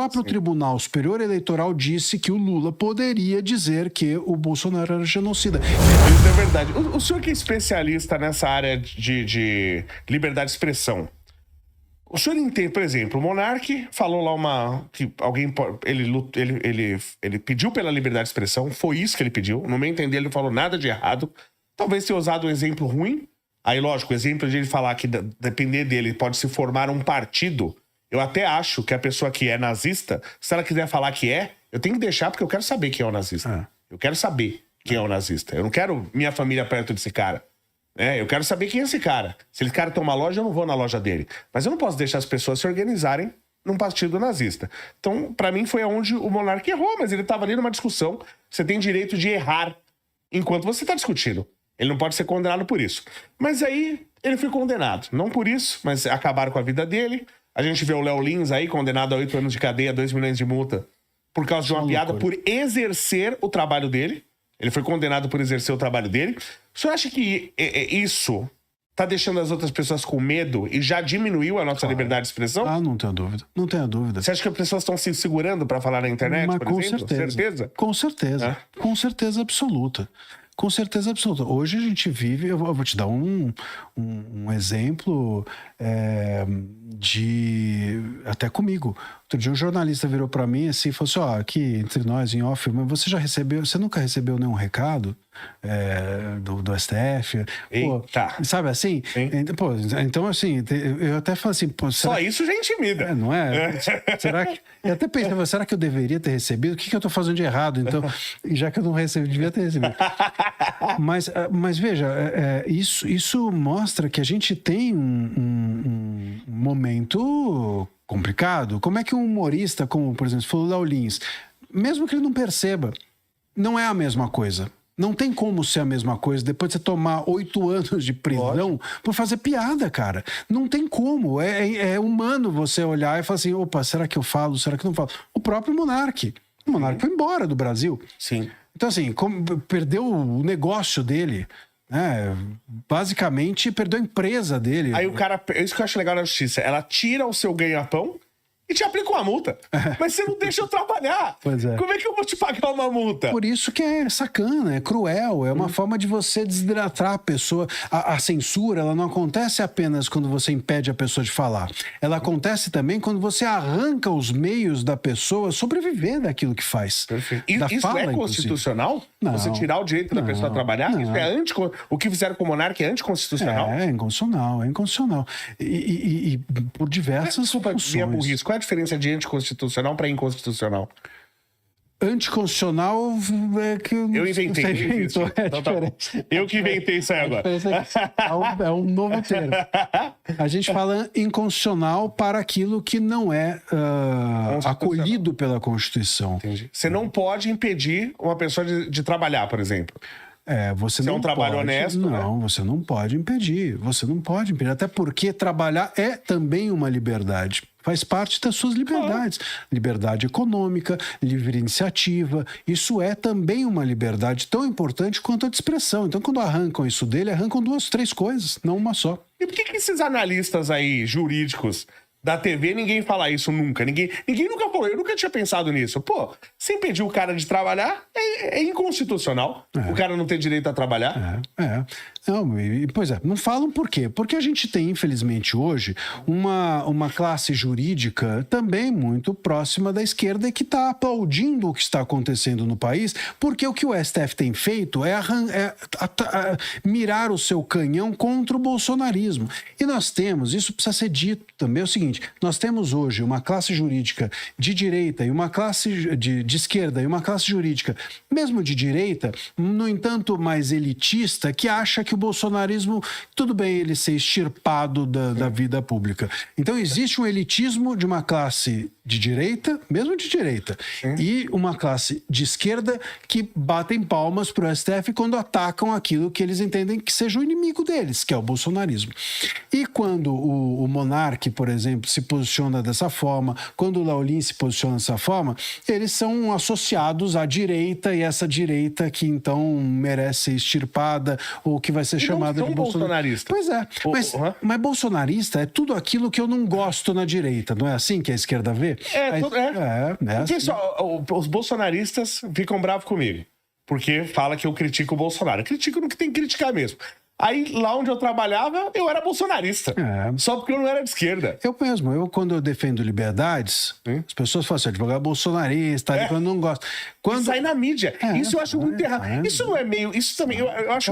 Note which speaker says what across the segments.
Speaker 1: próprio Tribunal Superior Eleitoral disse que o Lula poderia dizer que o Bolsonaro era genocida.
Speaker 2: Isso é verdade. O senhor que é especialista nessa área de liberdade de expressão, o senhor entende, por exemplo, o Monark falou lá que alguém... Ele pediu pela liberdade de expressão, foi isso que ele pediu. No meu entender, ele não falou nada de errado. Talvez tenha usado um exemplo ruim. Aí, lógico, o exemplo de ele falar que, depender dele, pode se formar um partido. Eu até acho que a pessoa que é nazista, se ela quiser falar que eu tenho que deixar, porque eu quero saber quem é o nazista. Eu quero saber quem é o nazista. Eu não quero minha família perto desse cara. Eu quero saber quem é esse cara. Se esse cara tem uma loja, eu não vou na loja dele. Mas eu não posso deixar as pessoas se organizarem num partido nazista. Então, pra mim, foi onde o Monark errou, mas ele tava ali numa discussão. Você tem direito de errar enquanto você tá discutindo. Ele não pode ser condenado por isso. Mas aí, ele foi condenado. Não por isso, mas acabaram com a vida dele. A gente vê o Léo Lins aí, condenado a 8 anos de cadeia, 2 milhões de multa, por causa de uma piada, por exercer o trabalho dele. Ele foi condenado por exercer o trabalho dele. O senhor acha que isso tá deixando as outras pessoas com medo e já diminuiu a nossa liberdade de expressão?
Speaker 1: Ah, não tenho dúvida. Não tenho dúvida.
Speaker 2: Você acha que as pessoas estão se segurando para falar na internet,
Speaker 1: Mas
Speaker 2: por
Speaker 1: com
Speaker 2: exemplo?
Speaker 1: certeza. Com certeza. Com certeza absoluta. Com certeza absoluta. Hoje a gente vive... Eu vou te dar um exemplo até comigo. Outro dia um jornalista virou para mim assim e falou assim, aqui entre nós, em off, mas você nunca recebeu nenhum recado do STF?
Speaker 2: Eita.
Speaker 1: Sabe assim? Pô, então assim, eu até falo assim... Pô,
Speaker 2: só isso já intimida.
Speaker 1: Não é? Será que... Eu até pensava, será que eu deveria ter recebido? O que eu tô fazendo de errado? Então, já que eu não recebi, devia ter recebido. Mas veja, isso mostra que a gente tem um momento complicado. Como é que um humorista, como por exemplo, falou Léo Lins, mesmo que ele não perceba, não é a mesma coisa. Não tem como ser a mesma coisa depois de você tomar 8 anos de prisão por fazer piada, cara. Não tem como. É humano você olhar e falar assim, opa, será que eu falo? Será que eu não falo? O próprio Monark. O Monark foi embora do Brasil.
Speaker 2: Sim.
Speaker 1: Então, assim, perdeu o negócio dele, né? Basicamente, perdeu a empresa dele.
Speaker 2: Aí o cara... Isso que eu acho legal na justiça. Ela tira o seu ganha-pão e te aplica uma multa. Mas você não deixa eu trabalhar.
Speaker 1: Pois é.
Speaker 2: Como é que eu vou te pagar uma multa?
Speaker 1: Por isso que é sacana, é cruel, é uma forma de você desidratar a pessoa. A censura, ela não acontece apenas quando você impede a pessoa de falar. Ela acontece também quando você arranca os meios da pessoa sobreviver daquilo que faz.
Speaker 2: Perfeito. Isso é constitucional?
Speaker 1: Não,
Speaker 2: você tirar o direito da pessoa a trabalhar?
Speaker 1: Não.
Speaker 2: Isso o que fizeram com o Monark é anticonstitucional?
Speaker 1: É inconstitucional. E por diversas funções.
Speaker 2: Minha burrice. Qual é a diferença de anticonstitucional para inconstitucional?
Speaker 1: Anticonstitucional é que...
Speaker 2: Eu inventei.
Speaker 1: Então,
Speaker 2: eu que inventei isso aí agora.
Speaker 1: É um novo termo. A gente fala inconstitucional para aquilo que não é acolhido pela Constituição.
Speaker 2: Entendi. Você não pode impedir uma pessoa de trabalhar, por exemplo.
Speaker 1: Você
Speaker 2: Se
Speaker 1: não
Speaker 2: é um trabalho honesto,
Speaker 1: não, você não pode impedir. Você não pode impedir. Até porque trabalhar é também uma liberdade. Faz parte das suas liberdades. Liberdade econômica, livre iniciativa. Isso é também uma liberdade tão importante quanto a de expressão. Então, quando arrancam isso dele, arrancam 2, 3 coisas, não uma só.
Speaker 2: E por que esses analistas aí, jurídicos da TV, ninguém fala isso nunca? Ninguém nunca falou. Eu nunca tinha pensado nisso. Pô, você impedir o cara de trabalhar é inconstitucional. O cara não ter direito a trabalhar.
Speaker 1: Não, pois é, não falam por quê? Porque a gente tem, infelizmente, hoje, uma classe jurídica também muito próxima da esquerda e que está aplaudindo o que está acontecendo no país, porque o que o STF tem feito é mirar o seu canhão contra o bolsonarismo. E nós temos, isso precisa ser dito também, é o seguinte, nós temos hoje uma classe jurídica de direita e uma classe de esquerda e uma classe jurídica, mesmo de direita, no entanto mais elitista, que acha que o bolsonarismo, tudo bem ele ser extirpado da vida pública. Então existe um elitismo de uma classe de direita, mesmo de direita, e uma classe de esquerda que batem palmas para o STF quando atacam aquilo que eles entendem que seja o inimigo deles, que é o bolsonarismo. E quando o Monark, por exemplo, se posiciona dessa forma, quando o Léo Lins se posiciona dessa forma, eles são associados à direita, e essa direita que então merece ser extirpada ou que vai ser chamada de
Speaker 2: bolsonarista.
Speaker 1: Pois é, mas bolsonarista é tudo aquilo que eu não gosto na direita, não é assim que a esquerda vê?
Speaker 2: Porque
Speaker 1: assim.
Speaker 2: os bolsonaristas ficam bravos comigo. Porque fala que eu critico o Bolsonaro. Eu critico no que tem que criticar mesmo. Aí, lá onde eu trabalhava, eu era bolsonarista. Só porque eu não era de esquerda.
Speaker 1: Quando eu defendo liberdades, as pessoas falam assim, advogado bolsonarista, quando não gosta. Quando
Speaker 2: sai na mídia. Isso eu acho muito errado. Isso não é meio... Isso também, eu acho...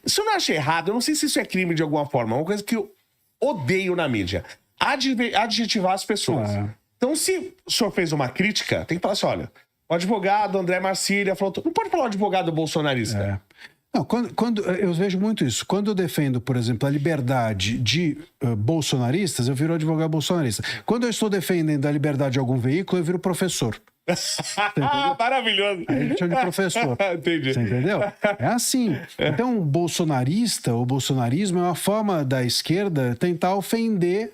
Speaker 2: Isso eu não acho errado. Eu não sei se isso é crime de alguma forma. É uma coisa que eu odeio na mídia. Adjetivar as pessoas. Então, se o senhor fez uma crítica, tem que falar assim, olha, o advogado André Marcília falou... Não pode falar o advogado bolsonarista.
Speaker 1: Não, quando eu vejo muito isso. Quando eu defendo, por exemplo, a liberdade de bolsonaristas, eu viro advogado bolsonarista. Quando eu estou defendendo a liberdade de algum veículo, eu viro professor.
Speaker 2: Maravilhoso.
Speaker 1: Aí ele chama de professor.
Speaker 2: Entendi.
Speaker 1: Você entendeu? É assim. Então, o bolsonarista, o bolsonarismo é uma forma da esquerda tentar ofender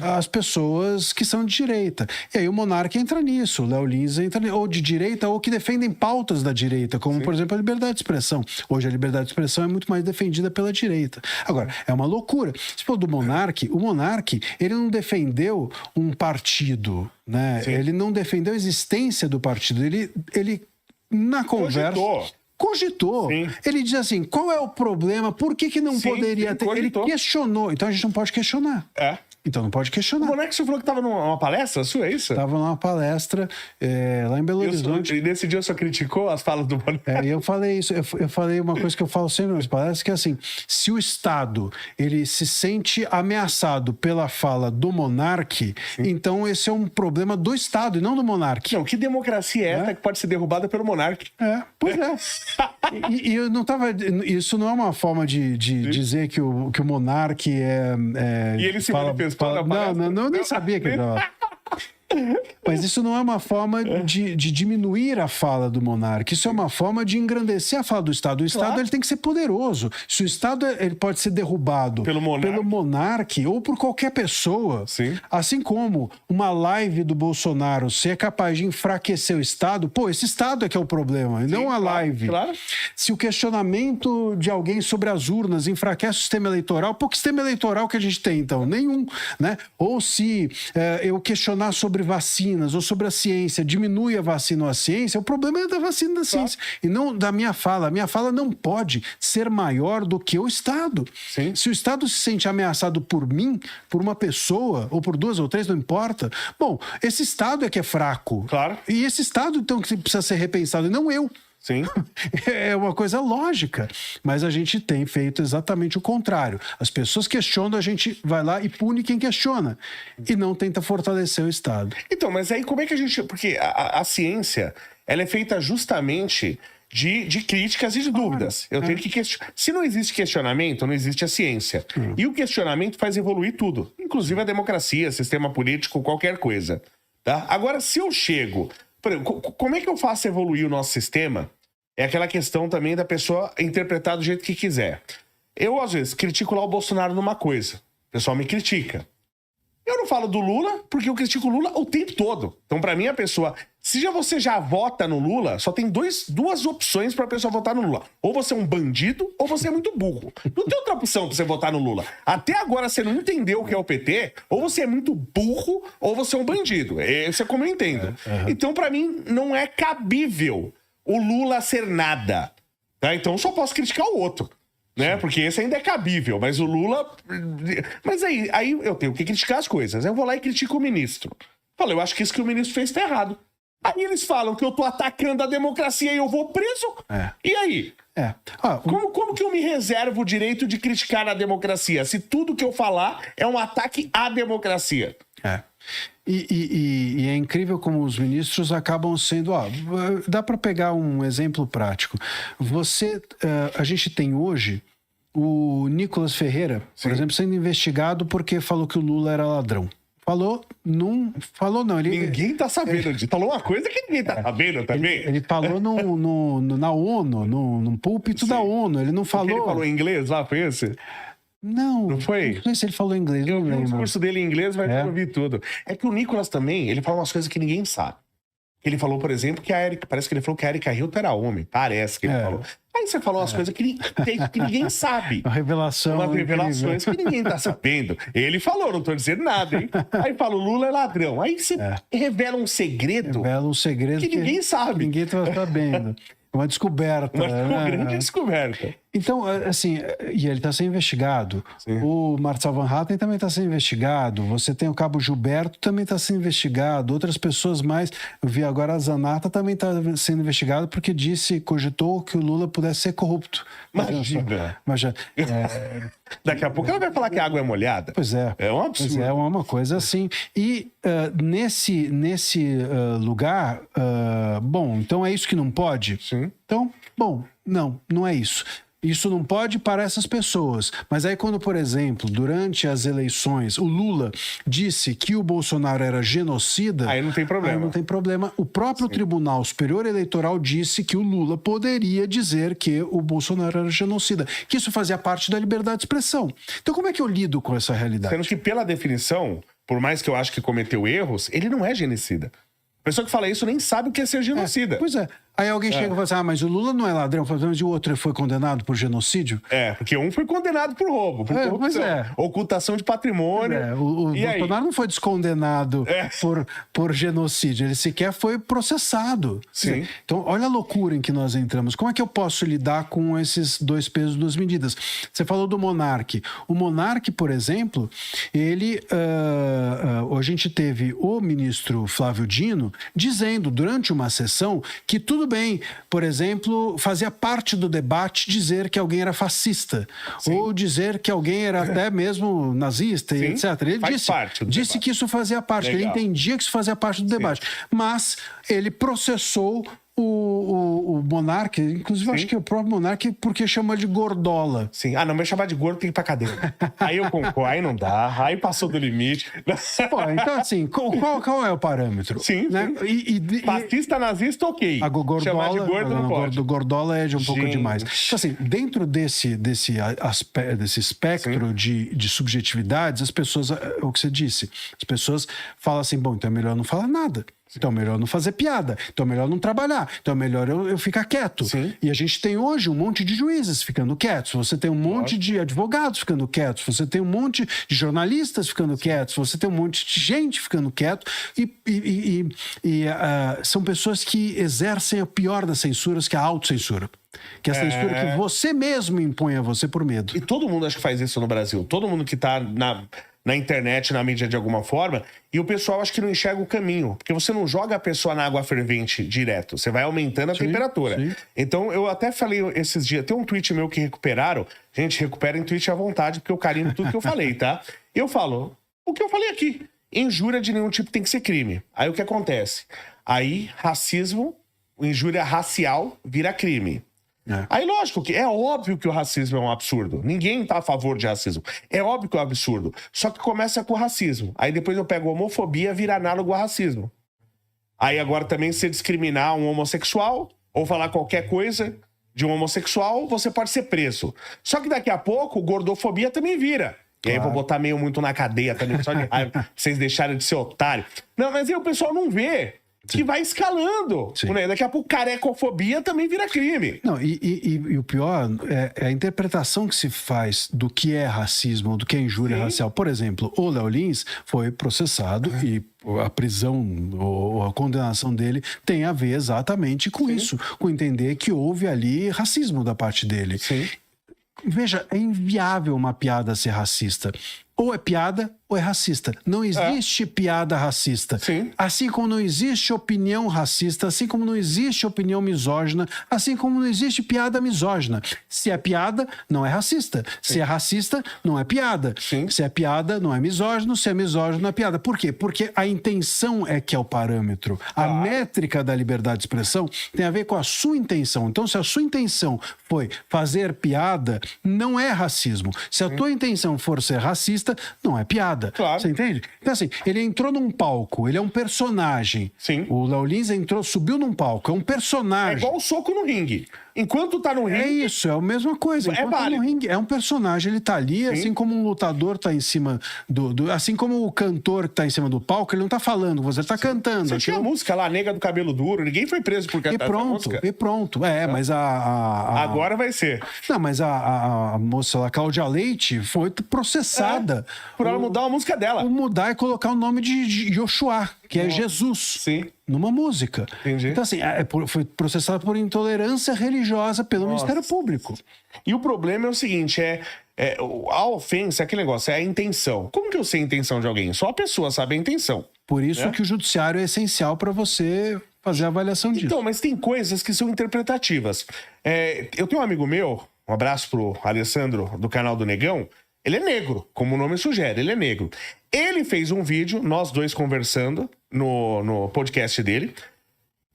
Speaker 1: as pessoas que são de direita. E aí o Monarca entra nisso, o Léo Lins entra nisso, ou de direita, ou que defendem pautas da direita, como, por exemplo, a liberdade de expressão. Hoje a liberdade de expressão é muito mais defendida pela direita. Agora, é uma loucura. Se for do Monarca, o Monarca, ele não defendeu um partido, né? Ele não defendeu a existência do partido. Ele na conversa... Cogitou. Ele diz assim, qual é o problema? Por que não poderia ter? Cogitou. Ele questionou. Então a gente não pode questionar. Então não pode questionar.
Speaker 2: O Monarca, você falou que estava numa palestra sua, é isso?
Speaker 1: Estava numa palestra lá em Belo Horizonte.
Speaker 2: E nesse dia o senhor criticou as falas do Monarca?
Speaker 1: E eu falei isso. Eu falei uma coisa que eu falo sempre nas palestras, que é assim, se o Estado ele se sente ameaçado pela fala do Monarca, então esse é um problema do Estado e não do Monarca.
Speaker 2: Não, que democracia é essa que pode ser derrubada pelo Monarca?
Speaker 1: Pois é. E eu não tava... Isso não é uma forma de dizer que o Monarca é...
Speaker 2: E ele se manifestou na palestra?
Speaker 1: Não, eu nem sabia que ele tava... Mas isso não é uma forma de diminuir a fala do monarca. Isso é uma forma de engrandecer a fala do Estado. O Estado ele tem que ser poderoso. Se o Estado ele pode ser derrubado pelo monarca ou por qualquer pessoa, assim como uma live do Bolsonaro ser capaz de enfraquecer o Estado, esse Estado é que é o problema, e não a live. Se o questionamento de alguém sobre as urnas enfraquece o sistema eleitoral, que sistema eleitoral que a gente tem, então? Nenhum, né? Ou se eu questionar sobre vacinas ou sobre a ciência, diminui a vacina ou a ciência, o problema é da vacina e da ciência, e não da minha fala. A minha fala não pode ser maior do que o Estado. Se o Estado se sente ameaçado por mim, por uma pessoa, ou por duas ou três, não importa. Bom, esse Estado é que é fraco. E esse Estado, então, que precisa ser repensado, e não eu. É uma coisa lógica, mas a gente tem feito exatamente o contrário. As pessoas questionam, a gente vai lá e pune quem questiona e não tenta fortalecer o Estado.
Speaker 2: Então, mas aí como é que a gente... Porque a ciência, ela é feita justamente de críticas e de dúvidas. Eu tenho que questionar. Se não existe questionamento, não existe a ciência. E o questionamento faz evoluir tudo, inclusive a democracia, sistema político, qualquer coisa. Agora, se eu chego... Por exemplo, como é que eu faço evoluir o nosso sistema? É aquela questão também da pessoa interpretar do jeito que quiser. Eu, às vezes, critico lá o Bolsonaro numa coisa. O pessoal me critica. Eu não falo do Lula porque eu critico o Lula o tempo todo. Então, pra mim, a pessoa... Se você já vota no Lula, só tem duas opções pra pessoa votar no Lula. Ou você é um bandido, ou você é muito burro. Não tem outra opção pra você votar no Lula. Até agora, você não entendeu o que é o PT, ou você é muito burro, ou você é um bandido. Isso é como eu entendo. Então, pra mim, não é cabível o Lula ser nada. Então, eu só posso criticar o outro. Né? Porque esse ainda é cabível, mas o Lula... Mas aí eu tenho que criticar as coisas. Eu vou lá e critico o ministro. Falei, eu acho que isso que o ministro fez tá errado. Aí eles falam que eu tô atacando a democracia e eu vou preso. E aí? Como que eu me reservo o direito de criticar a democracia, se tudo que eu falar é um ataque à democracia?
Speaker 1: E é incrível como os ministros acabam sendo... dá para pegar um exemplo prático. A gente tem hoje o Nicolas Ferreira, por exemplo, sendo investigado porque falou que o Lula era ladrão. Falou não.
Speaker 2: Ninguém tá sabendo disso. Falou uma coisa que ninguém tá sabendo também.
Speaker 1: Ele falou na ONU, no púlpito da ONU. Ele não falou...
Speaker 2: Ele falou em inglês lá, foi esse?
Speaker 1: Não foi? Não sei se ele falou em inglês.
Speaker 2: Eu vi o discurso dele em inglês, mas eu vi tudo. É que o Nicolas também, ele fala umas coisas que ninguém sabe. Ele falou, por exemplo, que parece que ele falou que a Erika Hilton era homem. Parece que ele falou. Aí você falou umas coisas que ninguém sabe.
Speaker 1: Uma revelação.
Speaker 2: Umas revelações que ninguém tá sabendo. Ele falou, não tô dizendo nada, hein? Aí fala, o Lula é ladrão. Aí você revela um segredo.
Speaker 1: Revela um segredo
Speaker 2: que ninguém sabe.
Speaker 1: Ninguém tá sabendo. Uma descoberta.
Speaker 2: Uma grande descoberta.
Speaker 1: Então, assim, e ele está sendo investigado. Sim. O Marcel Van Hatten também está sendo investigado. Você tem o Cabo Gilberto, também está sendo investigado. Outras pessoas mais. Eu vi agora a Zanata também está sendo investigada porque cogitou que o Lula pudesse ser corrupto.
Speaker 2: Imagina. Daqui a pouco ela vai falar que a água é molhada.
Speaker 1: Pois é.
Speaker 2: É um absurdo.
Speaker 1: Pois é uma coisa assim. E nesse lugar, bom, então é isso que não pode?
Speaker 2: Sim.
Speaker 1: Então, bom, não é isso. Isso não pode para essas pessoas. Mas aí quando, por exemplo, durante as eleições, o Lula disse que o Bolsonaro era genocida...
Speaker 2: Aí não tem problema.
Speaker 1: Aí não tem problema. O próprio Tribunal Superior Eleitoral disse que o Lula poderia dizer que o Bolsonaro era genocida. Que isso fazia parte da liberdade de expressão. Então como é que eu lido com essa realidade?
Speaker 2: Sendo que, pela definição, por mais que eu acho que cometeu erros, ele não é genocida. A pessoa que fala isso nem sabe o que é ser genocida.
Speaker 1: Pois é. Aí alguém chega e fala assim, mas o Lula não é ladrão, mas o outro foi condenado por genocídio?
Speaker 2: Porque um foi condenado por roubo, por corrupção, ocultação de patrimônio.
Speaker 1: O Bolsonaro não foi descondenado por genocídio, ele sequer foi processado.
Speaker 2: Sim.
Speaker 1: Então, olha a loucura em que nós entramos. Como é que eu posso lidar com esses dois pesos, duas medidas? Você falou do Monark. O Monark, por exemplo, ele... a gente teve o ministro Flávio Dino dizendo, durante uma sessão, que tudo bem, por exemplo, fazia parte do debate dizer que alguém era fascista. Sim. Ou dizer que alguém era até mesmo nazista, e etc. Ele disse que isso fazia parte, Legal. Ele entendia que isso fazia parte do debate. Mas ele processou o Monark, inclusive acho que o próprio Monark, porque chamou de gordola.
Speaker 2: Sim. Não vai chamar de gordo, tem que ir pra cadeia. Aí eu concordo, aí não dá, aí passou do limite.
Speaker 1: Então assim, qual é o parâmetro?
Speaker 2: Sim,
Speaker 1: né?
Speaker 2: Fascista, nazista, ok.
Speaker 1: A gordola,
Speaker 2: chamar de gordo não pode.
Speaker 1: Gordola é de um pouco demais. Então assim, dentro desse espectro de subjetividades, as pessoas, o que você disse, as pessoas falam assim, bom, então é melhor não falar nada. Então é melhor não fazer piada, então é melhor não trabalhar, então é melhor eu ficar quieto.
Speaker 2: Sim.
Speaker 1: E a gente tem hoje um monte de juízes ficando quietos, você tem um monte de advogados ficando quietos, você tem um monte de jornalistas ficando quietos, você tem um monte de gente ficando quieto são pessoas que exercem a pior das censuras, que é a autocensura. Que é a censura que você mesmo impõe a você por medo.
Speaker 2: E todo mundo acho que faz isso no Brasil. Todo mundo que tá na internet, na mídia de alguma forma, e o pessoal acho que não enxerga o caminho, porque você não joga a pessoa na água fervente direto, você vai aumentando a temperatura. Sim. Então eu até falei esses dias, tem um tweet meu que recuperaram, gente, recuperem tweet à vontade, porque eu carimbo tudo que eu falei, tá? Eu falo, o que eu falei aqui, injúria de nenhum tipo tem que ser crime. Aí o que acontece? Aí racismo, injúria racial vira crime. Aí, lógico, que é óbvio que o racismo é um absurdo. Ninguém tá a favor de racismo. É óbvio que é um absurdo. Só que começa com o racismo. Aí depois eu pego a homofobia, vira análogo a racismo. Aí agora também, se discriminar um homossexual ou falar qualquer coisa de um homossexual, você pode ser preso. Só que daqui a pouco, gordofobia também vira. E aí eu vou botar meio muito na cadeia também, só de raiva, pra vocês deixarem de ser otário. Não, mas aí o pessoal não vê. Que vai escalando. Né? Daqui a pouco, carecofobia também vira crime.
Speaker 1: Não, e o pior é a interpretação que se faz do que é racismo, do que é injúria racial. Por exemplo, o Léo Lins foi processado e a prisão ou a condenação dele tem a ver exatamente com isso, com entender que houve ali racismo da parte dele.
Speaker 2: Sim.
Speaker 1: Veja, é inviável uma piada ser racista. Ou é piada ou é racista. Não existe piada racista.
Speaker 2: Sim.
Speaker 1: Assim como não existe opinião racista, assim como não existe opinião misógina, assim como não existe piada misógina. Se é piada, não é racista.
Speaker 2: Sim.
Speaker 1: Se é racista, não é piada.
Speaker 2: Sim.
Speaker 1: Se é piada, não é misógino. Se é misógino, não é piada. Por quê? Porque a intenção é que é o parâmetro. A métrica da liberdade de expressão tem a ver com a sua intenção. Então, se a sua intenção foi fazer piada, não é racismo. Se a tua intenção for ser racista, humorista, não é piada.
Speaker 2: Claro.
Speaker 1: Você entende? Então, assim, ele entrou num palco, ele é um personagem.
Speaker 2: Sim.
Speaker 1: O Léo Lins subiu num palco, é um personagem.
Speaker 2: É igual o soco no ringue. Enquanto tá no ringue...
Speaker 1: É isso, é a mesma coisa. Enquanto tá no ringue, é um personagem, ele tá ali, sim, assim como um lutador tá em cima assim como o cantor tá em cima do palco, ele não tá falando, você tá cantando.
Speaker 2: Você tinha a música lá, Nega do Cabelo Duro, ninguém foi preso por cantar essa música.
Speaker 1: E pronto. Mas
Speaker 2: Agora vai ser.
Speaker 1: Não, mas a moça lá, Cláudia Leite, foi processada.
Speaker 2: Por ela mudar a música dela.
Speaker 1: Por mudar e colocar o nome de Yoshua, que é Jesus.
Speaker 2: Sim.
Speaker 1: Numa música.
Speaker 2: Entendi.
Speaker 1: Então, assim, foi processada por intolerância religiosa pelo Ministério Público.
Speaker 2: E o problema é o seguinte, a ofensa, aquele negócio, é a intenção. Como que eu sei a intenção de alguém? Só a pessoa sabe a intenção.
Speaker 1: Por isso que o judiciário é essencial para você fazer a avaliação disso.
Speaker 2: Então, mas tem coisas que são interpretativas. Eu tenho um amigo meu, um abraço pro Alessandro, do canal do Negão, ele é negro, como o nome sugere, ele é negro. Ele fez um vídeo, nós dois conversando no podcast dele,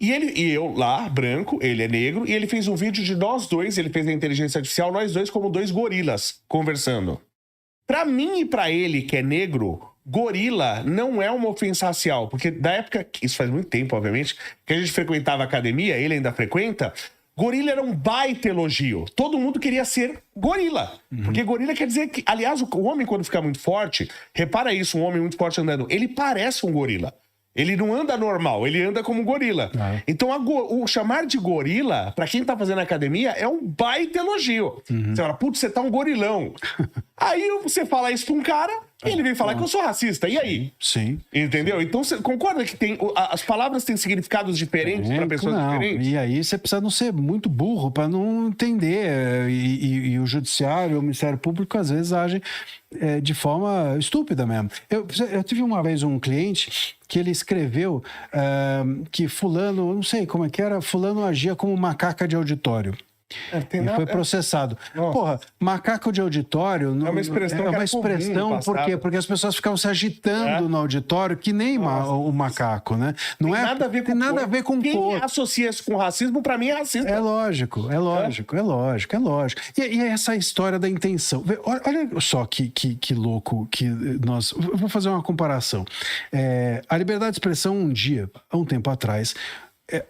Speaker 2: e eu lá, branco, ele é negro, e ele fez um vídeo de nós dois, ele fez a inteligência artificial, nós dois como dois gorilas conversando. Pra mim e pra ele, que é negro, gorila não é uma ofensa racial, porque da época, isso faz muito tempo, obviamente, que a gente frequentava a academia, ele ainda frequenta, gorila era um baita elogio. Todo mundo queria ser gorila. Porque gorila quer dizer que... Aliás, o homem, quando fica muito forte... Repara isso, um homem muito forte andando. Ele parece um gorila. Ele não anda normal, ele anda como um gorila. Então, o chamar de gorila, pra quem tá fazendo academia, é um baita elogio. Você fala, putz, você tá um gorilão. Aí você fala isso pra um cara, e ele vem falar que eu sou racista. E aí?
Speaker 1: Sim.
Speaker 2: Entendeu? Então, você concorda que as palavras têm significados diferentes pra pessoas diferentes?
Speaker 1: E aí você precisa não ser muito burro pra não entender. E o judiciário, o Ministério Público, às vezes, agem de forma estúpida mesmo. Eu tive uma vez um cliente que ele escreveu que fulano, não sei como é que era, fulano agia como macaca de auditório. E foi processado. Porra, macaco de auditório
Speaker 2: é uma expressão,
Speaker 1: por quê? Porque as pessoas ficavam se agitando no auditório, que nem o macaco, né? Não tem nada a ver com
Speaker 2: quem
Speaker 1: corpo.
Speaker 2: associa isso com racismo, pra mim é racista.
Speaker 1: É lógico. E essa história da intenção. Olha só que louco que nós... Eu vou fazer uma comparação. A liberdade de expressão há um tempo atrás,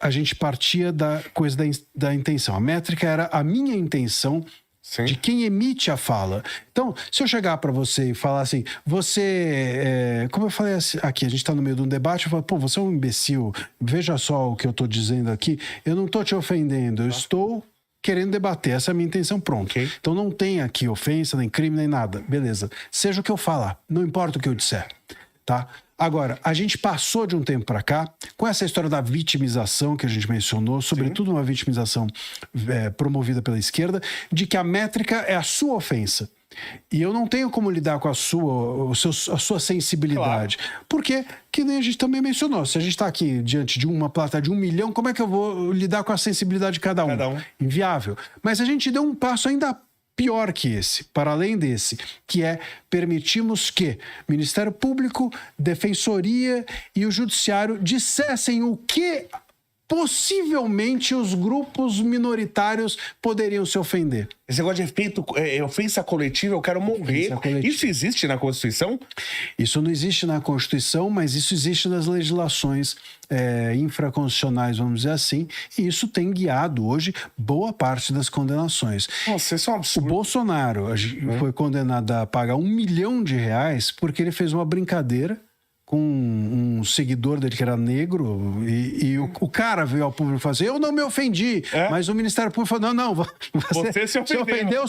Speaker 1: a gente partia da coisa da intenção. A métrica era a minha intenção. Sim. De quem emite a fala. Então, se eu chegar para você e falar assim, como eu falei aqui, a gente está no meio de um debate, eu falo, pô, você é um imbecil, veja só o que eu estou dizendo aqui, eu não estou te ofendendo, eu estou querendo debater, essa é a minha intenção, pronto. Okay. Então não tem aqui ofensa, nem crime, nem nada, beleza. Seja o que eu falar, não importa o que eu disser, tá? Agora, a gente passou de um tempo para cá, com essa história da vitimização que a gente mencionou, sobretudo uma vitimização promovida pela esquerda, de que a métrica é a sua ofensa. E eu não tenho como lidar com a sua sensibilidade. Claro. Porque, que nem a gente também mencionou, se a gente está aqui diante de uma plateia de 1 milhão, como é que eu vou lidar com a sensibilidade de cada um? Inviável. Mas a gente deu um passo ainda pior que esse, para além desse, que é permitimos que Ministério Público, Defensoria e o Judiciário dissessem o que possivelmente os grupos minoritários poderiam se ofender.
Speaker 2: Esse negócio de ofensa coletiva, eu quero morrer. Isso existe na Constituição?
Speaker 1: Isso não existe na Constituição, mas isso existe nas legislações infraconstitucionais, vamos dizer assim, e isso tem guiado hoje boa parte das condenações.
Speaker 2: Nossa, isso é um absurdo.
Speaker 1: O Bolsonaro foi condenado a pagar R$1 milhão porque ele fez uma brincadeira com um seguidor dele que era negro e o cara veio ao público fazer, eu não me ofendi, mas o Ministério Público falou, não, você se ofendeu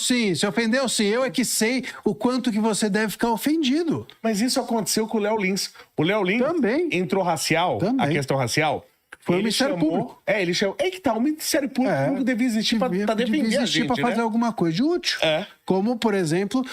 Speaker 1: sim, eu é que sei o quanto que você deve ficar ofendido.
Speaker 2: Mas isso aconteceu com o Léo Lins. O Léo Lins também entrou racial, a questão racial.
Speaker 1: Foi o Ministério Público.
Speaker 2: Ele chamou. É que tá, o Ministério Público devia existir para defender a gente,
Speaker 1: para fazer alguma coisa de útil. Como, por exemplo,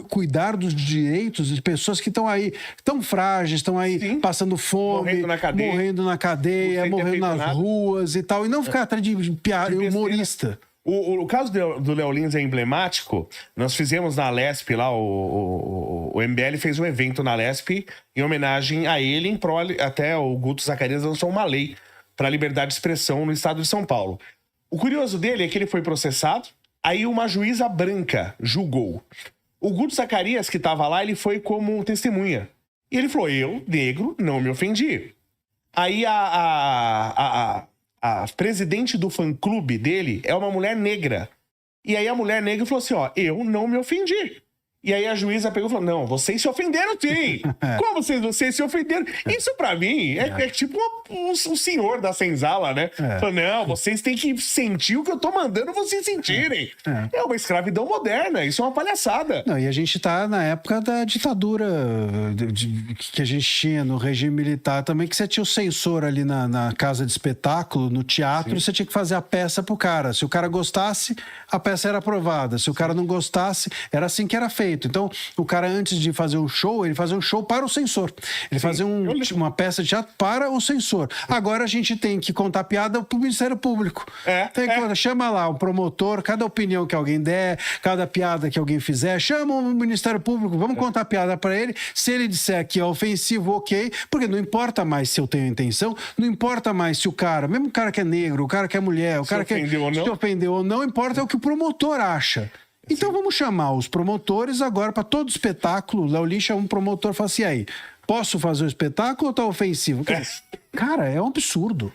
Speaker 1: cuidar dos direitos de pessoas que estão aí, tão frágeis, estão aí passando fome, morrendo na cadeia, morrendo nas ruas e tal. E não ficar atrás de humorista.
Speaker 2: O caso do Léo Lins é emblemático. Nós fizemos na Lesp lá, o MBL fez um evento na Lesp em homenagem a ele, em prol, até o Guto Zacarias lançou uma lei para a liberdade de expressão no estado de São Paulo. O curioso dele é que ele foi processado, aí uma juíza branca julgou. O Guto Zacarias, que tava lá, ele foi como testemunha. E ele falou, eu, negro, não me ofendi. Aí a presidente do fã-clube dele é uma mulher negra. E aí a mulher negra falou assim, ó, eu não me ofendi. E aí a juíza pegou e falou, não, vocês se ofenderam sim. Como vocês se ofenderam? Isso pra mim é tipo um senhor da senzala, né? Falou, não, vocês têm que sentir o que eu tô mandando vocês sentirem. É uma escravidão moderna, isso é uma palhaçada.
Speaker 1: Não, e a gente tá na época da ditadura que a gente tinha no regime militar também, que você tinha o censor ali na casa de espetáculo, no teatro, você tinha que fazer a peça pro cara. Se o cara gostasse, a peça era aprovada. Se o cara não gostasse, era assim que era feito. Então, o cara, antes de fazer um show, ele fazia um show para o censor. Ele fazia uma peça de teatro para o censor. Agora a gente tem que contar piada pro Ministério Público. Chama lá o promotor, cada opinião que alguém der, cada piada que alguém fizer, chama o Ministério Público, vamos contar piada para ele. Se ele disser que é ofensivo, ok, porque não importa mais se eu tenho intenção, não importa mais se o cara, mesmo o cara que é negro, o cara que é mulher, o cara que se ofendeu ou não, importa é o que o promotor acha. Então vamos chamar os promotores agora para todo espetáculo. O Léo Lins é um promotor e fala assim, aí, posso fazer o espetáculo ou tá ofensivo? Cara, é um absurdo.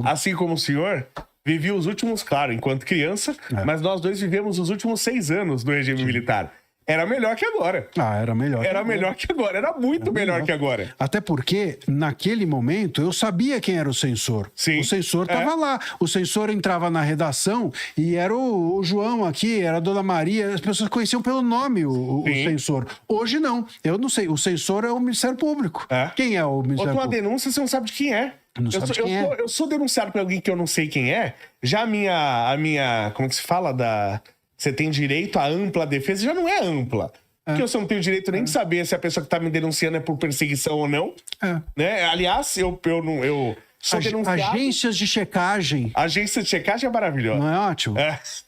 Speaker 2: Assim como o senhor, vivi os últimos, claro, enquanto criança, mas nós dois vivemos os últimos 6 anos do regime militar. Era melhor que agora.
Speaker 1: Era melhor.
Speaker 2: Era melhor que agora. Era muito melhor que agora.
Speaker 1: Até porque, naquele momento, eu sabia quem era o censor.
Speaker 2: Sim.
Speaker 1: O censor estava lá. O censor entrava na redação e era o João aqui, era a Dona Maria. As pessoas conheciam pelo nome o censor. Hoje, não. Eu não sei. O censor é o Ministério Público. Quem é o Ministério Público?
Speaker 2: Uma denúncia, você não sabe de quem é. Eu sou denunciado por alguém que eu não sei quem é. Já a minha como é que se fala? Você tem direito à ampla defesa, já não é ampla. Porque eu não tenho direito nem de saber se a pessoa que tá me denunciando é por perseguição ou não. Né? Aliás, eu sou denunciado.
Speaker 1: Agências de checagem.
Speaker 2: Agência de checagem é maravilhosa.
Speaker 1: Não é ótimo?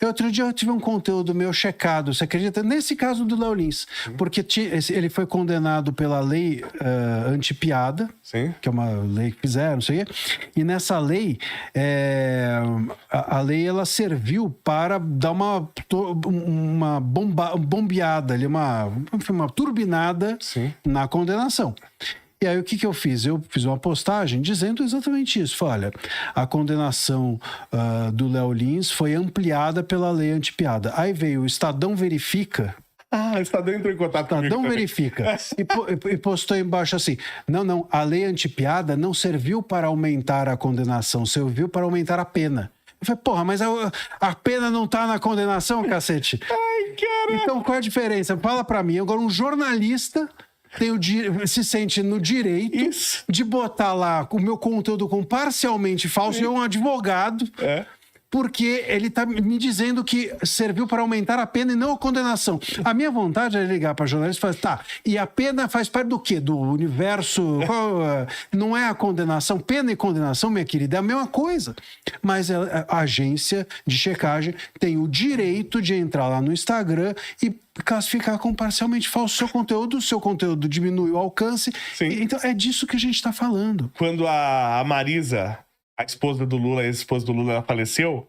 Speaker 1: Outro dia eu tive um conteúdo meu checado, você acredita? Nesse caso do Léo Lins. Porque ele foi condenado pela lei anti-piada, que é uma lei que fizeram, não sei o quê. E nessa lei, a lei ela serviu para dar uma bombeada, uma turbinada na condenação. E aí, o que eu fiz? Eu fiz uma postagem dizendo exatamente isso. Falei, olha, a condenação do Léo Lins foi ampliada pela lei antipiada. Aí veio o Estadão Verifica.
Speaker 2: O Estadão entrou em contato comigo.
Speaker 1: Estadão Verifica. E postou embaixo assim, não, a lei antipiada não serviu para aumentar a condenação, serviu para aumentar a pena. Eu falei, porra, mas a pena não tá na condenação, cacete?
Speaker 2: Ai, cara.
Speaker 1: Então, qual é a diferença? Fala pra mim. Agora, um jornalista se sente no direito de botar lá o meu conteúdo como parcialmente falso. Eu, um advogado, porque ele tá me dizendo que serviu para aumentar a pena e não a condenação. A minha vontade é ligar para jornalista e falar, e a pena faz parte do quê? Do universo? Não é a condenação? Pena e condenação, minha querida, é a mesma coisa. Mas a agência de checagem tem o direito de entrar lá no Instagram e classificar como parcialmente falso o seu conteúdo diminui o alcance. Então é disso que a gente está falando.
Speaker 2: Quando a Marisa, a esposa do Lula, a ex-esposa do Lula, ela faleceu,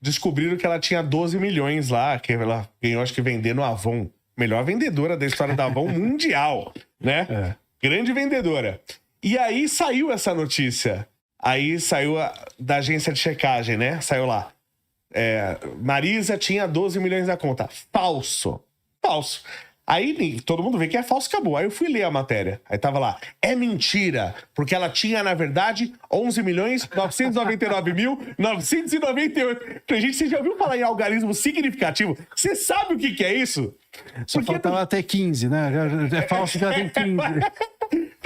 Speaker 2: descobriram que ela tinha 12 milhões lá, que ela ganhou, acho que vendendo Avon. Melhor vendedora da história da Avon mundial, né? Grande vendedora. E aí saiu essa notícia. Aí saiu da agência de checagem, né? Saiu lá. Marisa tinha 12 milhões na conta. Falso. Aí todo mundo vê que é falso, acabou. Aí eu fui ler a matéria. Aí tava lá, é mentira, porque ela tinha, na verdade, 11.999.998. Gente, você já ouviu falar em algarismo significativo? Você sabe o que é isso?
Speaker 1: Só faltava até 15, né? É falso que ela tem 15.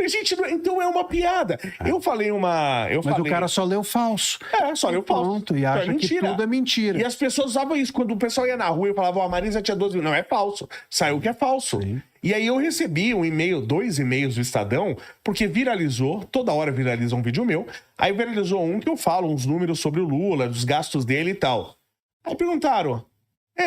Speaker 2: Gente, então é uma piada. Eu falei uma...
Speaker 1: Mas o cara só leu falso.
Speaker 2: Só leu falso.
Speaker 1: Pronto, e acha que tudo é mentira.
Speaker 2: E as pessoas usavam isso. Quando o pessoal ia na rua e falava, a Marisa tinha 12 mil. Não, é falso. Saiu que é falso. E aí eu recebi um e-mail, 2 e-mails do Estadão, porque viralizou, toda hora viraliza um vídeo meu. Aí viralizou um que eu falo uns números sobre o Lula, dos gastos dele e tal. Aí perguntaram...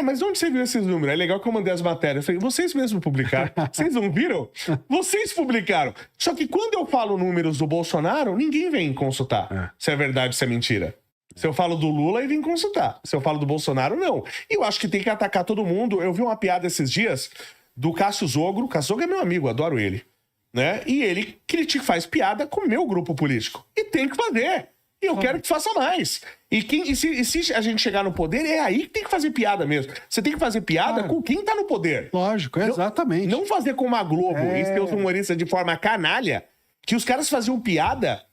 Speaker 2: mas onde você viu esses números? É legal que eu mandei as matérias. Eu falei, vocês mesmos publicaram? Vocês não viram? Vocês publicaram. Só que quando eu falo números do Bolsonaro, ninguém vem consultar se é verdade ou se é mentira. Se eu falo do Lula, aí vem consultar. Se eu falo do Bolsonaro, não. E eu acho que tem que atacar todo mundo. Eu vi uma piada esses dias do Cássio Zogro. Cássio Zogro é meu amigo, adoro ele. Né? E ele faz piada com o meu grupo político. E tem que fazer. E eu quero que faça mais. E se a gente chegar no poder, é aí que tem que fazer piada mesmo. Você tem que fazer piada com quem tá no poder.
Speaker 1: Lógico, exatamente.
Speaker 2: Não fazer como a Globo e seus humoristas de forma canalha, que os caras faziam piada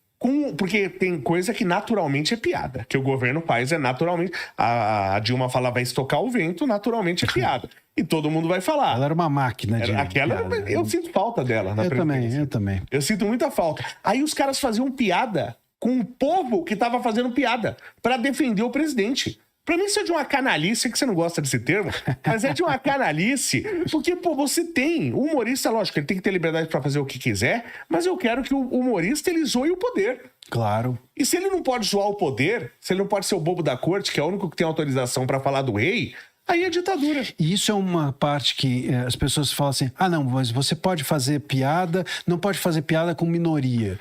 Speaker 2: porque tem coisa que naturalmente é piada. Que o governo faz naturalmente. A Dilma fala, vai estocar o vento, naturalmente é piada. E todo mundo vai falar.
Speaker 1: Ela era uma máquina de
Speaker 2: piada. Eu sinto falta dela na presidência.
Speaker 1: Eu também.
Speaker 2: Eu sinto muita falta. Aí os caras faziam piada com o povo que tava fazendo piada pra defender o presidente. Pra mim isso é de uma canalice, que você não gosta desse termo, mas é de uma canalice, porque, pô, você tem... O humorista, lógico, ele tem que ter liberdade pra fazer o que quiser, mas eu quero que o humorista, ele zoe o poder.
Speaker 1: Claro.
Speaker 2: E se ele não pode zoar o poder, se ele não pode ser o bobo da corte, que é o único que tem autorização pra falar do rei, aí é ditadura.
Speaker 1: E isso é uma parte que as pessoas falam assim, não, mas você pode fazer piada, não pode fazer piada com minoria.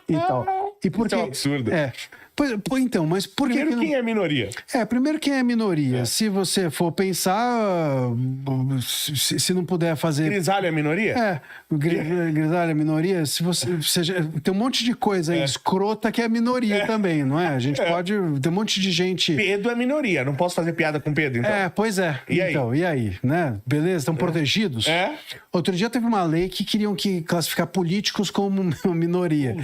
Speaker 1: E tal. E por
Speaker 2: isso é um absurdo.
Speaker 1: Então, mas por
Speaker 2: primeiro,
Speaker 1: que
Speaker 2: quem é minoria?
Speaker 1: Primeiro quem é minoria. Se você for pensar, se não puder fazer...
Speaker 2: Grisalho é minoria?
Speaker 1: Grisalho é minoria. Se você tem um monte de coisa escrota que é minoria também, não é? A gente pode... Tem um monte de gente...
Speaker 2: Pedro é minoria. Não posso fazer piada com Pedro, então?
Speaker 1: Pois é. E aí? Né? Beleza? Estão protegidos? Outro dia teve uma lei que queriam classificar políticos como minoria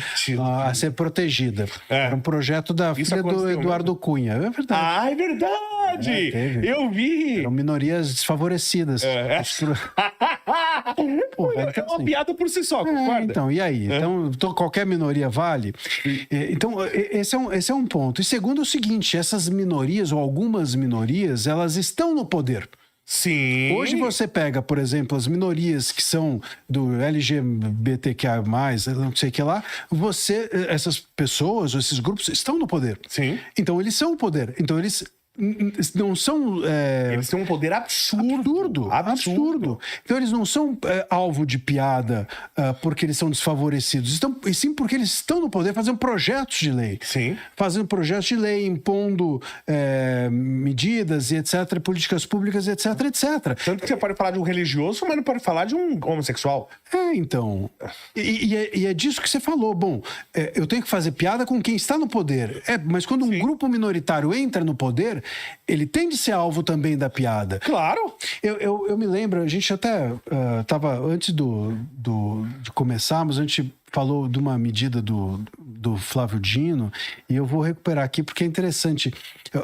Speaker 1: a ser protegida. Era um projeto da filha do Eduardo Cunha. É verdade.
Speaker 2: É verdade! Eu vi!
Speaker 1: Eram minorias desfavorecidas.
Speaker 2: É uma piada por si só, concorda?
Speaker 1: Então, e aí? Então, qualquer minoria vale? Então, esse é um ponto. E segundo é o seguinte, essas minorias, ou algumas minorias, elas estão no poder.
Speaker 2: Sim.
Speaker 1: Hoje você pega, por exemplo, as minorias que são do LGBTQIA+, não sei o que lá, essas pessoas, esses grupos estão no poder.
Speaker 2: Sim.
Speaker 1: Então eles são o poder. Então eles não são...
Speaker 2: Eles têm um poder absurdo.
Speaker 1: Então eles não são alvo de piada porque eles são desfavorecidos. E sim porque eles estão no poder fazendo projetos de lei.
Speaker 2: Sim.
Speaker 1: Fazendo projetos de lei, impondo medidas e etc, políticas públicas, etc.
Speaker 2: Tanto que você pode falar de um religioso, mas não pode falar de um homossexual.
Speaker 1: Então. E é disso que você falou. Bom, eu tenho que fazer piada com quem está no poder. Mas quando um grupo minoritário entra no poder, ele tem de ser alvo também da piada.
Speaker 2: Claro!
Speaker 1: Eu me lembro, a gente até estava, antes de começarmos, a gente falou de uma medida do Flávio Dino, e eu vou recuperar aqui porque é interessante.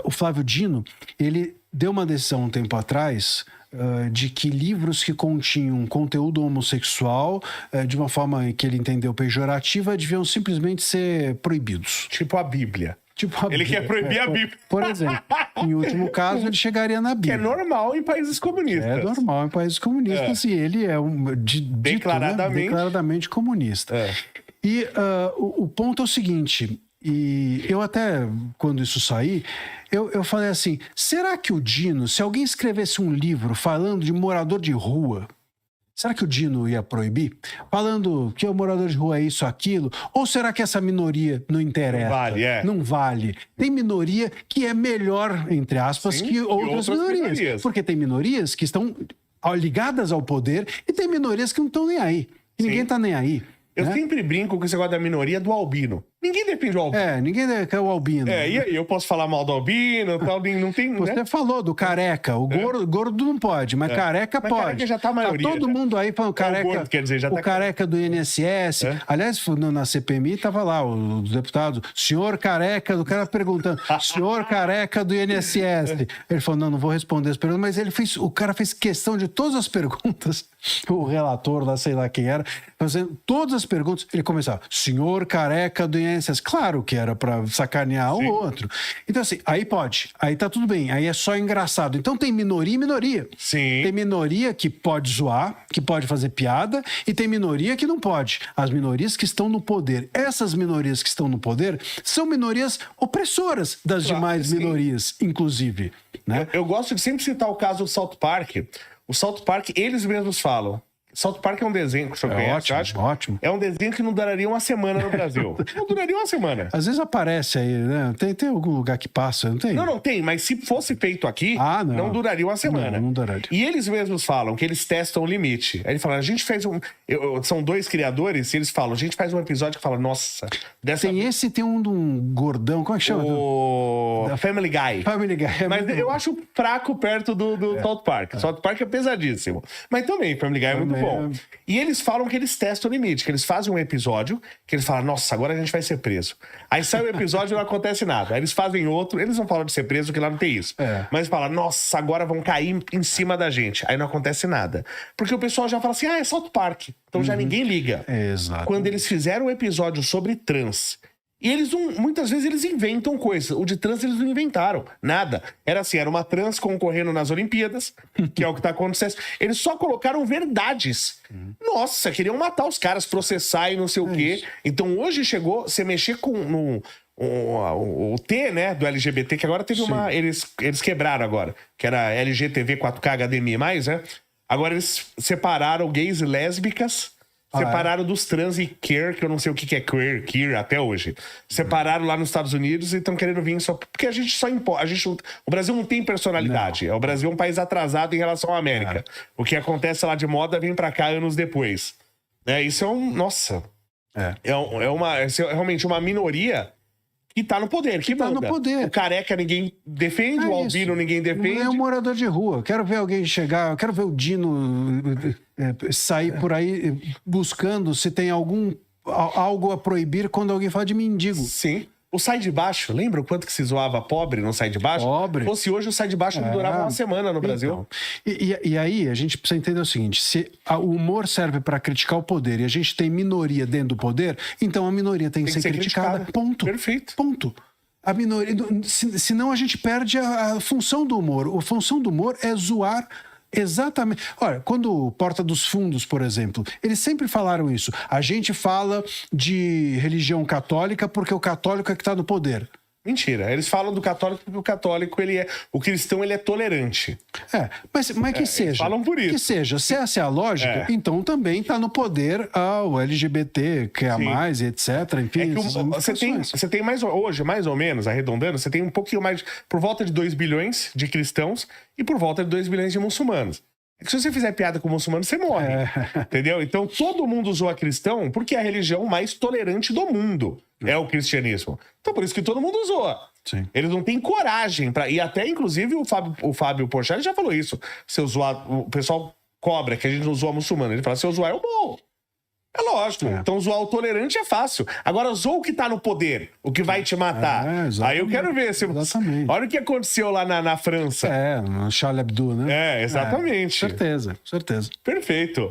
Speaker 1: O Flávio Dino, ele deu uma decisão um tempo atrás de que livros que continham conteúdo homossexual, de uma forma que ele entendeu pejorativa, deviam simplesmente ser proibidos.
Speaker 2: Tipo a Bíblia. Ele quer proibir a Bíblia.
Speaker 1: Por exemplo, em último caso, ele chegaria na Bíblia.
Speaker 2: Que é normal em países comunistas.
Speaker 1: É normal em países comunistas e ele é declaradamente comunista. E o ponto é o seguinte, e eu até, quando isso sair, eu falei assim, será que o Dino, se alguém escrevesse um livro falando de morador de rua, será que o Dino ia proibir? Falando que o morador de rua é isso, aquilo? Ou será que essa minoria não interessa?
Speaker 2: Não vale,
Speaker 1: Não vale. Tem minoria que é melhor, entre aspas, que outras minorias. Porque tem minorias que estão ligadas ao poder e tem minorias que não estão nem aí. E ninguém está nem aí.
Speaker 2: Eu sempre brinco com esse negócio da minoria do albino. Ninguém defende o albino.
Speaker 1: Ninguém quer o albino.
Speaker 2: E aí, eu posso falar mal do albino, tal, não tem...
Speaker 1: Você falou do careca, o gordo não pode, mas careca pode.
Speaker 2: Careca já tá a maioria.
Speaker 1: Tá todo mundo aí falando careca,
Speaker 2: gordo, quer dizer, já tá...
Speaker 1: o careca do INSS. Aliás, na CPMI tava lá, os deputados, senhor careca, do cara perguntando, senhor careca do INSS. Ele falou, não vou responder as perguntas, mas o cara fez questão de todas as perguntas, o relator lá, sei lá quem era, fazendo todas as perguntas, ele começava, senhor careca do INSS. Claro que era pra sacanear o outro. Então assim, aí pode, aí tá tudo bem, aí é só engraçado. Então tem minoria e minoria.
Speaker 2: Sim.
Speaker 1: Tem minoria que pode zoar, que pode fazer piada, e tem minoria que não pode. As minorias que estão no poder. Essas minorias que estão no poder são minorias opressoras das demais minorias, inclusive. Né?
Speaker 2: Eu gosto de sempre citar o caso do South Park. O South Park, eles mesmos falam, South Park é um desenho que o senhor conhece,
Speaker 1: ótimo,
Speaker 2: eu acho.
Speaker 1: ótimo.
Speaker 2: É um desenho que não duraria uma semana no Brasil. Não duraria uma semana.
Speaker 1: Às vezes aparece aí, né? Tem algum lugar que passa, não tem?
Speaker 2: Não tem, mas se fosse feito aqui, não duraria uma semana.
Speaker 1: Não duraria.
Speaker 2: E eles mesmos falam que eles testam o limite. Aí eles falam, a gente fez são 2 criadores, e eles falam, a gente faz um episódio que fala, nossa, dessa
Speaker 1: Tem esse, tem um de um gordão, como é que chama?
Speaker 2: o Family Guy.
Speaker 1: Family Guy.
Speaker 2: Mas eu acho fraco perto do South Park. South Park é pesadíssimo. Mas também, Family Guy é muito bom. E eles falam que eles testam o limite, que eles fazem um episódio, que eles falam, nossa, agora a gente vai ser preso. Aí sai o episódio e não acontece nada. Aí eles fazem outro, eles não falam de ser preso, que lá não tem isso. Mas falam, nossa, agora vão cair em cima da gente. Aí não acontece nada. Porque o pessoal já fala assim, é South Park. Então já ninguém liga.
Speaker 1: Exato.
Speaker 2: Quando eles fizeram um episódio sobre trans... E eles muitas vezes eles inventam coisas. O de trans eles não inventaram nada. Era assim, era uma trans concorrendo nas Olimpíadas, que é o que tá acontecendo. Eles só colocaram verdades. Nossa, queriam matar os caras, processar e não sei o quê. Então hoje chegou, você mexer com o T, né, do LGBT, que agora teve uma... Eles quebraram agora, que era LGTV 4K HDMI+, né? Agora eles separaram gays e lésbicas... Separaram dos trans e queer, que eu não sei o que é queer até hoje. Separaram lá nos Estados Unidos e estão querendo vir só... Porque a gente só impõe... O Brasil não tem personalidade. O Brasil é um país atrasado em relação à América. O que acontece lá de moda vem pra cá anos depois. Isso é um... Nossa. É realmente uma minoria... que tá no poder, que manda.
Speaker 1: Tá no poder.
Speaker 2: O careca ninguém defende, o albino ninguém defende.
Speaker 1: É um morador de rua. Quero ver alguém chegar, quero ver o Dino sair por aí buscando se tem algo a proibir quando alguém fala de mendigo.
Speaker 2: Sim. O Sai de Baixo, lembra o quanto que se zoava pobre no Sai de Baixo?
Speaker 1: Pobre.
Speaker 2: Se fosse hoje, o Sai de Baixo não durava uma semana no Brasil.
Speaker 1: Então, e aí, a gente precisa entender o seguinte, se o humor serve para criticar o poder e a gente tem minoria dentro do poder, então a minoria tem que ser criticada. Ponto.
Speaker 2: Perfeito.
Speaker 1: Ponto. A minoria, senão a gente perde a função do humor. A função do humor é zoar. Exatamente. Olha, quando Porta dos Fundos, por exemplo, eles sempre falaram isso. A gente fala de religião católica porque o católico é que está no poder.
Speaker 2: Mentira. Eles falam do católico porque o católico, o cristão, ele é tolerante.
Speaker 1: Mas que seja.
Speaker 2: Eles falam por isso.
Speaker 1: Que seja. Se essa é a lógica, então também está no poder o LGBT, que é mais, etc. Enfim,
Speaker 2: você tem hoje, mais ou menos, arredondando, você tem um pouquinho mais, por volta de 2 bilhões de cristãos e por volta de 2 bilhões de muçulmanos. É que se você fizer piada com muçulmano, você morre. Entendeu? Então todo mundo zoa cristão porque é a religião mais tolerante do mundo. É o cristianismo. Então por isso que todo mundo zoa.
Speaker 1: Sim.
Speaker 2: Eles não têm coragem para. E até, inclusive, o Fábio Porchat já falou isso. Se eu zoar, o pessoal cobra que a gente não zoa muçulmano. Ele fala: se eu zoar, eu morro. É lógico. Então zoar o tolerante é fácil. Agora zoa o que tá no poder, o que vai te matar. Aí eu quero ver.
Speaker 1: Exatamente.
Speaker 2: Olha o que aconteceu lá na França.
Speaker 1: No Charlie Hebdo, né?
Speaker 2: Exatamente.
Speaker 1: Certeza.
Speaker 2: Perfeito.